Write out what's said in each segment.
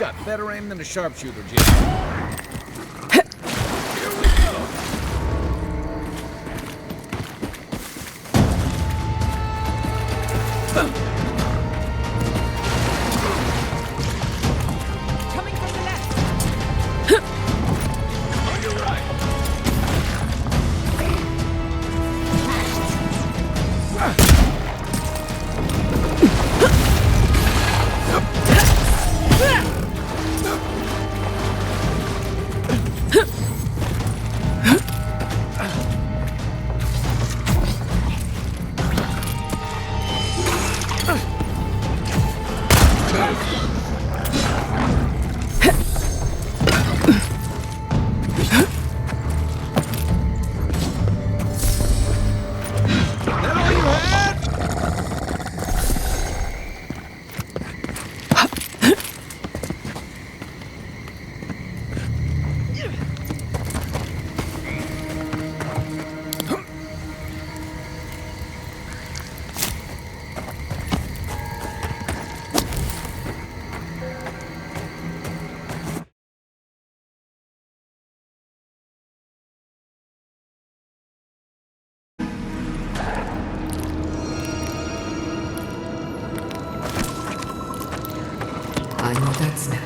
got better aim than a sharpshooter, Jim. I know that's not.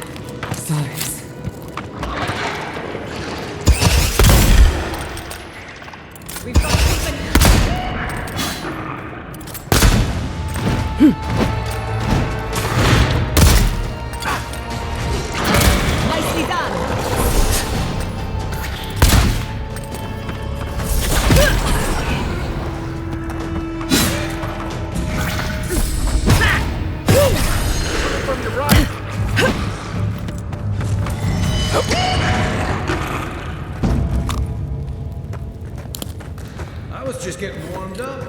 Sorry. We've got company. Nicely done. From your right. I was just getting warmed up.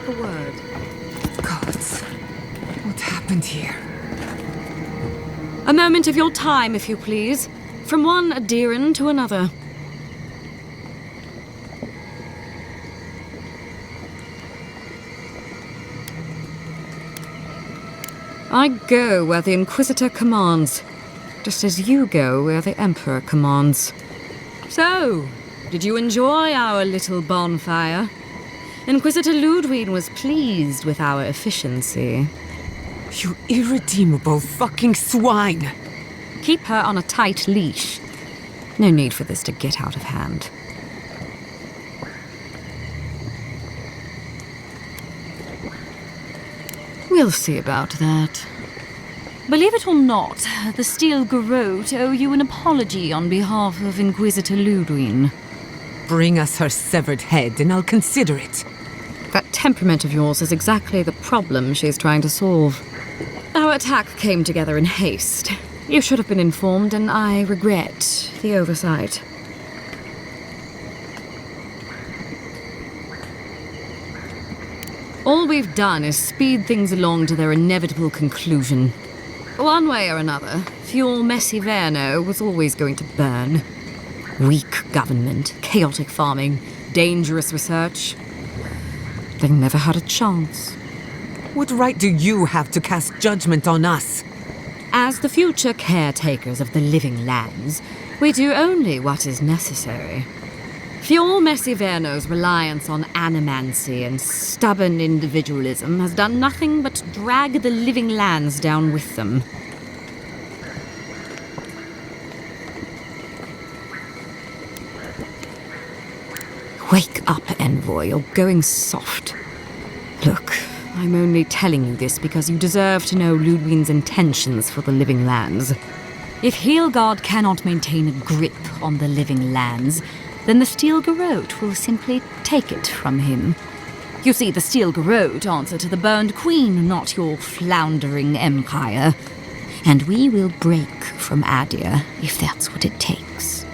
a word. Gods, what happened here? A moment of your time, if you please. From one Adiran to another. I go where the Inquisitor commands, just as you go where the Emperor commands. So, did you enjoy our little bonfire? Inquisitor Ludwig was pleased with our efficiency. You irredeemable fucking swine! Keep her on a tight leash. No need for this to get out of hand. We'll see about that. Believe it or not, the Steel Garrote owe you an apology on behalf of Inquisitor Ludwig. Bring us her severed head and I'll consider it. That temperament of yours is exactly the problem she's trying to solve. Our attack came together in haste. You should have been informed, and I regret the oversight. All we've done is speed things along to their inevitable conclusion. One way or another, Fuel Messi Verno was always going to burn. Weak government, chaotic farming, dangerous research. They never had a chance. What right do you have to cast judgment on us? As the future caretakers of the living lands, we do only what is necessary. Fuel Messi Verno's reliance on animancy and stubborn individualism has done nothing but drag the living lands down with them. Wake up, Envoy, you're going soft. Look, I'm only telling you this because you deserve to know Ludwig's intentions for the living lands. If Heelgard cannot maintain a grip on the living lands, then the Steel Garrote will simply take it from him. You see, the Steel Garrote answer to the Burned Queen, not your floundering empire. And we will break from Adia if that's what it takes.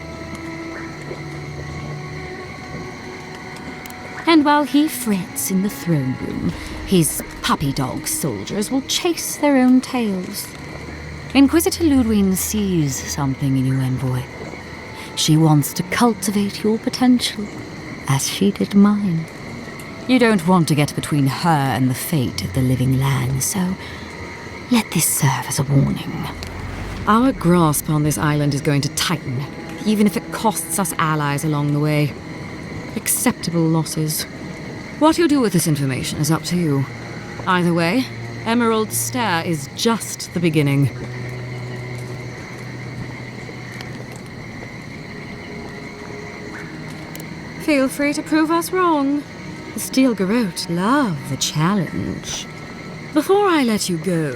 And while he frets in the throne room, his puppy dog soldiers will chase their own tails. Inquisitor Ludwig sees something in you, Envoy. She wants to cultivate your potential, as she did mine. You don't want to get between her and the fate of the living land, so let this serve as a warning. Our grasp on this island is going to tighten, even if it costs us allies along the way. Acceptable losses. What you do with this information is up to you. Either way, Emerald Stair is just the beginning. Feel free to prove us wrong. The Steel Garrote love the challenge. Before I let you go,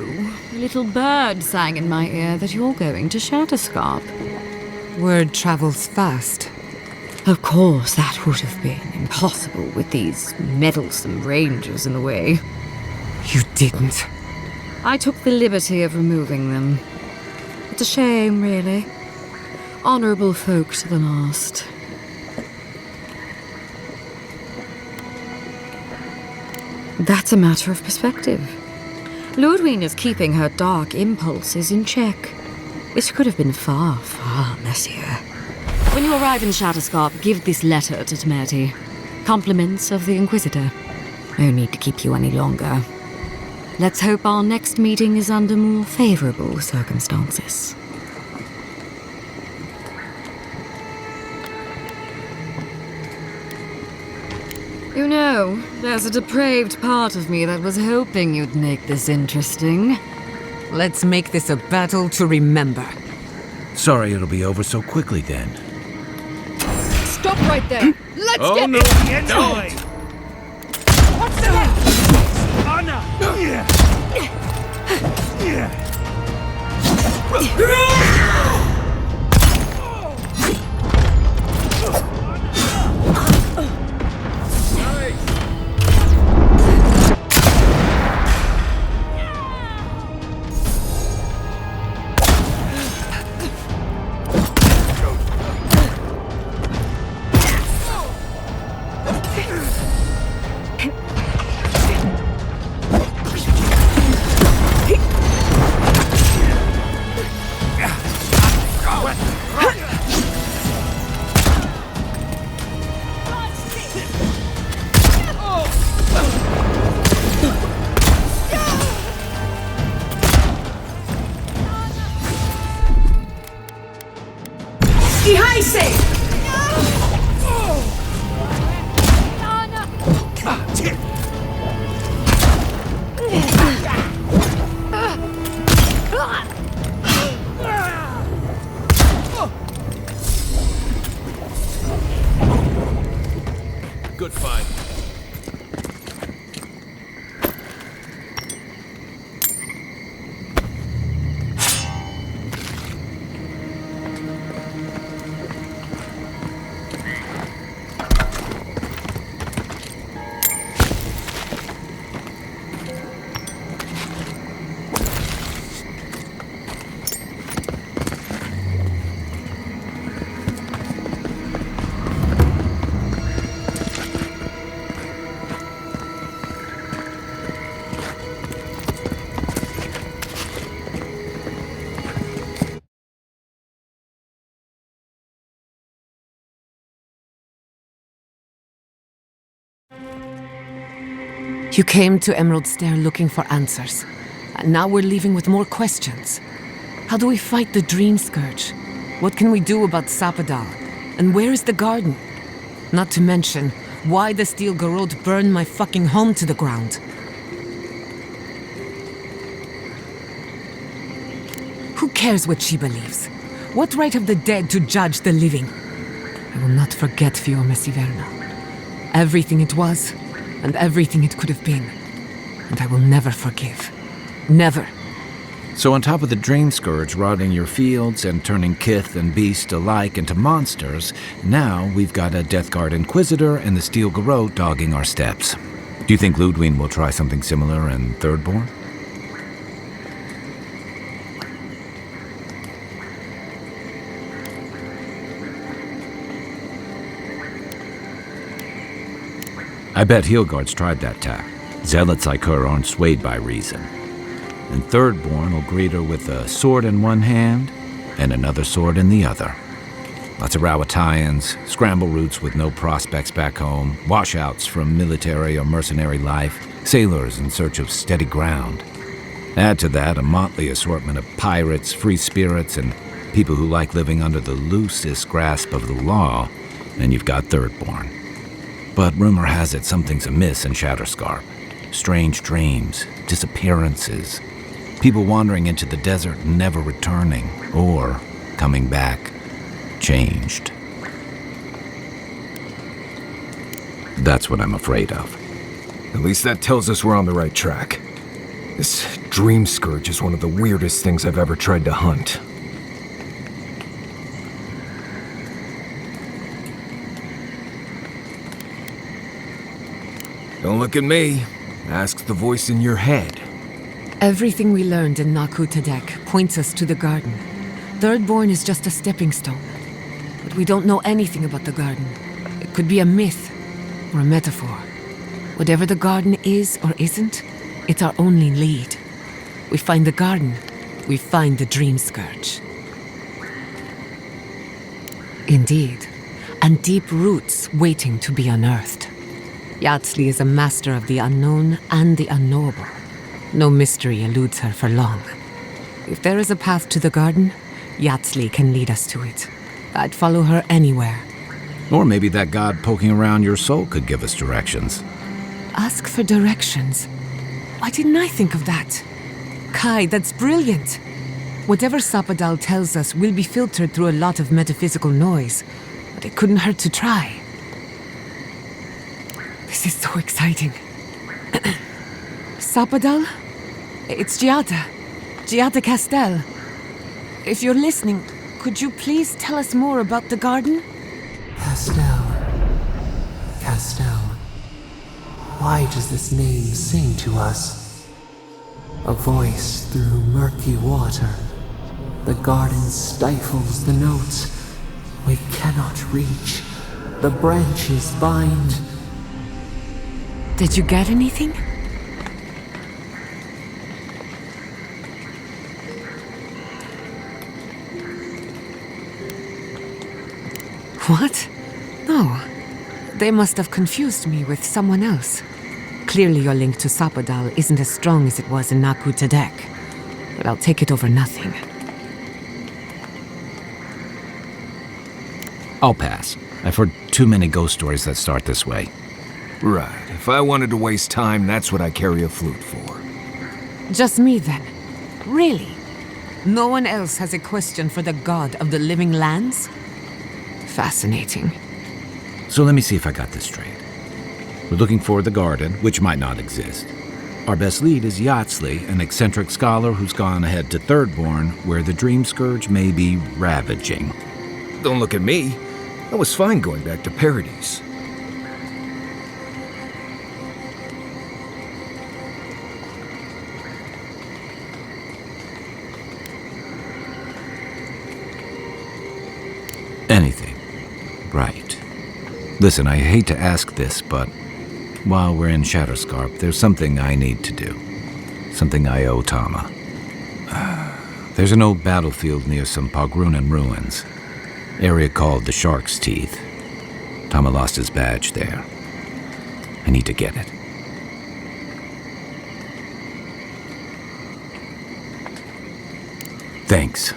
a little bird sang in my ear that you're going to Shatterscarp. Word travels fast. Of course, that would have been impossible with these meddlesome rangers in the way. You didn't. I took the liberty of removing them. It's a shame, really. Honorable folk to the last. That's a matter of perspective. Ludwig is keeping her dark impulses in check. It could have been far, far messier. When you arrive in Shatterscarp, give this letter to Temerity. Compliments of the Inquisitor. No need to keep you any longer. Let's hope our next meeting is under more favorable circumstances. You know, there's a depraved part of me that was hoping you'd make this interesting. Let's make this a battle to remember. Sorry it'll be over so quickly then. Stop right there! Let's get no, it! don't! What's that? Anna! You came to Emerald Stair looking for answers, and now we're leaving with more questions. How do we fight the Dream Scourge? What can we do about Sapadal? And where is the garden? Not to mention, why the Steel Garrote burned my fucking home to the ground. Who cares what she believes? What right have the dead to judge the living? I will not forget Fiume Siverna. Everything it was, and everything it could have been. And I will never forgive. Never. So on top of the Dream Scourge rotting your fields and turning kith and beast alike into monsters, now we've got a Death Guard Inquisitor and the Steel Garrote dogging our steps. Do you think Ludwig will try something similar in Thirdborn? I bet Heelguard's tried that tack. Zealots like her aren't swayed by reason. And Thirdborn will greet her with a sword in one hand and another sword in the other. Lots of Rawatayans, scramble routes with no prospects back home, washouts from military or mercenary life, sailors in search of steady ground. Add to that a motley assortment of pirates, free spirits, and people who like living under the loosest grasp of the law, and you've got Thirdborn. But rumor has it something's amiss in Shatterscarp. Strange dreams, disappearances, people wandering into the desert and never returning, or coming back, changed. That's what I'm afraid of. At least that tells us we're on the right track. This Dream Scourge is one of the weirdest things I've ever tried to hunt. Don't look at me. Ask the voice in your head. Everything we learned in Naku Tadek points us to the garden. Thirdborn is just a stepping stone. But we don't know anything about the garden. It could be a myth or a metaphor. Whatever the garden is or isn't, it's our only lead. We find the garden, we find the Dream Scourge. Indeed, and deep roots waiting to be unearthed. Yatsley is a master of the unknown and the unknowable. No mystery eludes her for long. If there is a path to the garden, Yatsley can lead us to it. I'd follow her anywhere. Or maybe that god poking around your soul could give us directions. Ask for directions. Why didn't I think of that? Kai, that's brilliant. Whatever Sapadal tells us will be filtered through a lot of metaphysical noise, but it couldn't hurt to try. This is so exciting. Sapadal? It's Giada Castel. If you're listening, could you please tell us more about the garden? Castel. Why does this name sing to us? A voice through murky water. The garden stifles the notes. We cannot reach. The branches bind. Did you get anything? What? No. They must have confused me with someone else. Clearly your link to Sapadal isn't as strong as it was in Naku Tadek. But I'll take it over nothing. I'll pass. I've heard too many ghost stories that start this way. Right. If I wanted to waste time, that's what I carry a flute for. Just me then? Really? No one else has a question for the god of the living lands? Fascinating. So let me see if I got this straight. We're looking for the garden, which might not exist. Our best lead is Yatsley, an eccentric scholar who's gone ahead to Thirdborn, where the Dream Scourge may be ravaging. Don't look at me. I was fine going back to Paradise. Anything. Right. Listen, I hate to ask this, but while we're in Shatterscarp, there's something I need to do. Something I owe Tama. There's an old battlefield near some Pogrunan ruins. Area called the Shark's Teeth. Tama lost his badge there. I need to get it. Thanks.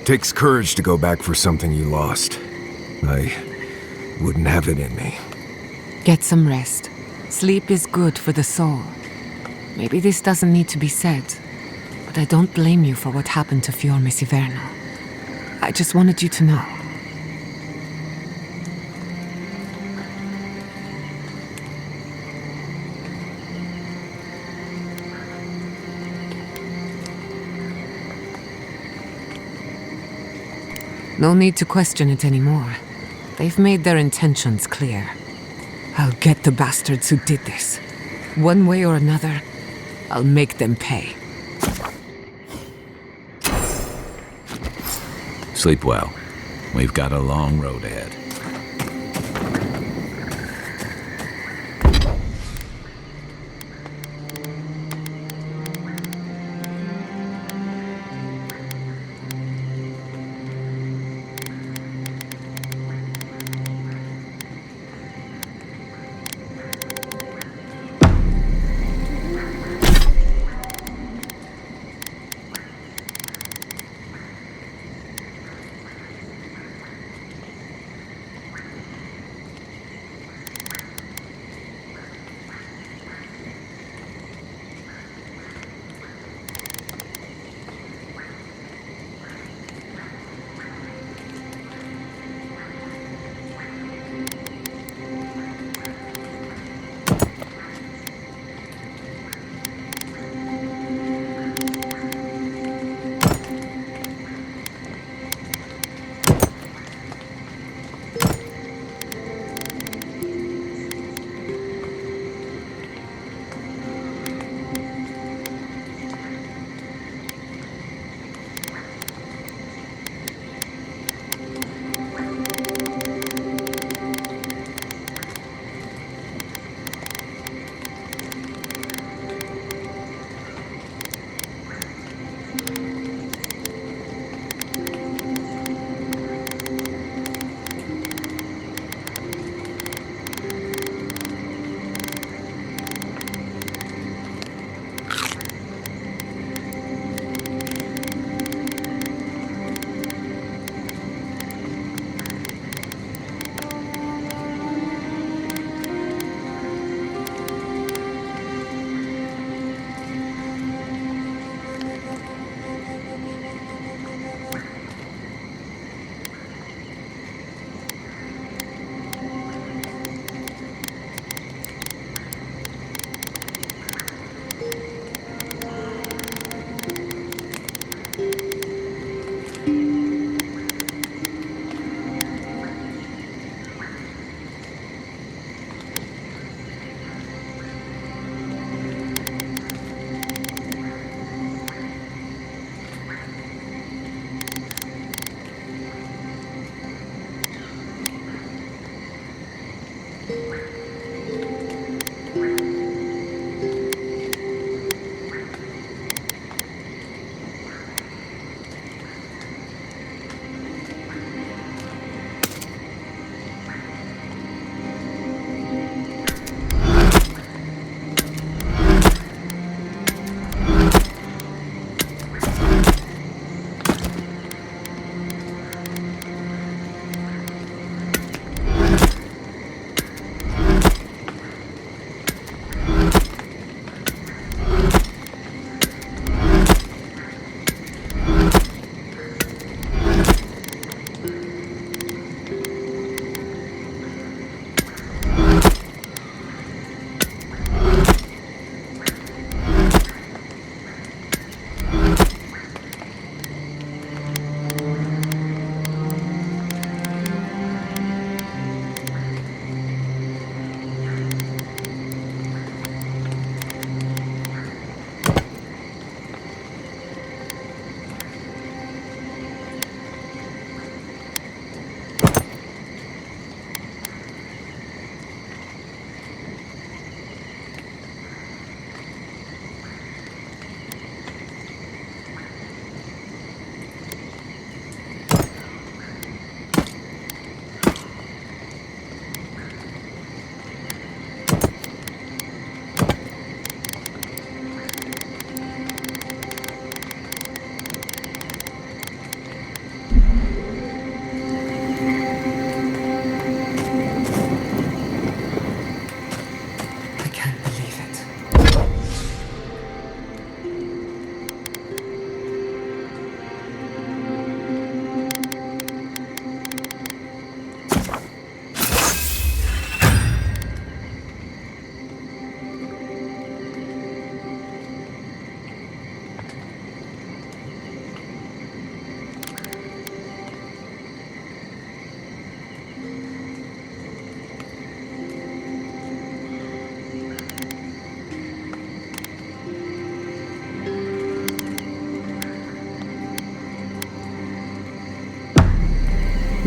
Takes courage to go back for something you lost. I wouldn't have it in me. Get some rest. Sleep is good for the soul. Maybe this doesn't need to be said, but I don't blame you for what happened to Fior Messiverno. I just wanted you to know. No need to question it anymore. They've made their intentions clear. I'll get the bastards who did this. One way or another, I'll make them pay. Sleep well. We've got a long road ahead.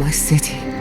my city.